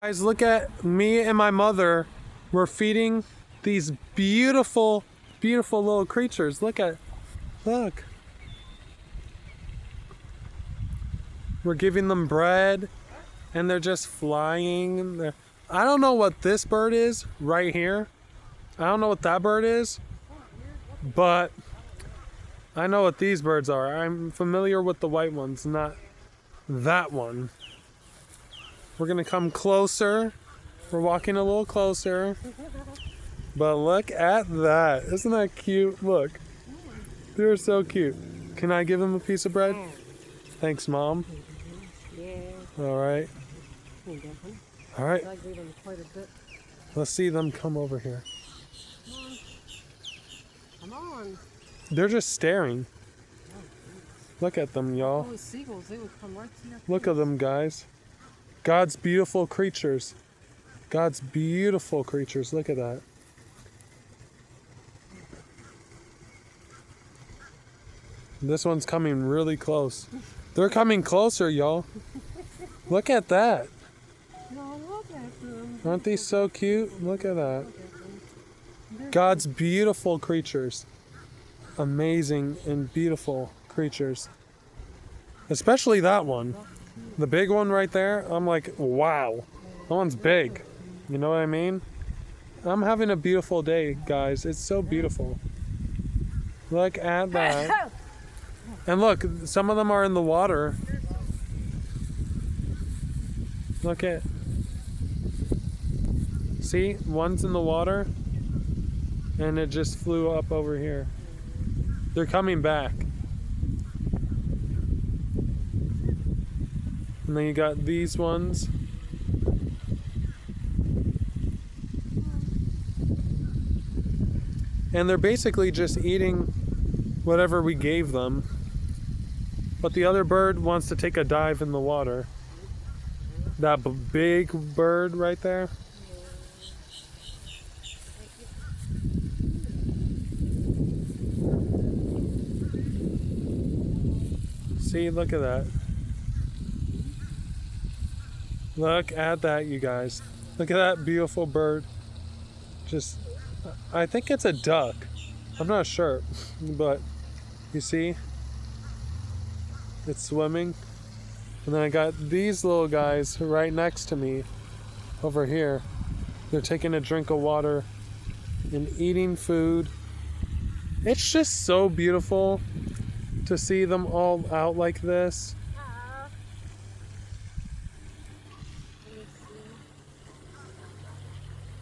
Guys, look at me and my mother. We're feeding these beautiful, beautiful little creatures. Look. We're giving them bread and they're just flying. I don't know what this bird is right here. I don't know what that bird is, but I know what these birds are. I'm familiar with the white ones, not that one. We're gonna come closer. We're walking a little closer. But look at that. Isn't that cute? Look. They're so cute. Can I give them a piece of bread? Thanks, Mom. Yeah. All right. All right. I gave them quite a bit. Let's see them come over here. Come on. They're just staring. Look at them, y'all. All the seagulls, they would come right to your Look at them, guys. God's beautiful creatures. God's beautiful creatures. Look at that. This one's coming really close. They're coming closer, y'all. Look at that. No, look at them. Aren't they so cute? Look at that. God's beautiful creatures. Amazing and beautiful creatures. Especially that one. The big one right there. I'm like, wow. That one's big. You know what I mean? I'm having a beautiful day, guys. It's so beautiful. Look at that. And look, some of them are in the water. Look at. See, one's in the water. And it just flew up over here. They're coming back. And then you got these ones. And they're basically just eating whatever we gave them. But the other bird wants to take a dive in the water. That big bird right there. See, look at that. Look at that, you guys. Look at that beautiful bird. Just, I think it's a duck. I'm not sure, but you see, it's swimming. And then I got these little guys right next to me over here. They're taking a drink of water and eating food. It's just so beautiful to see them all out like this.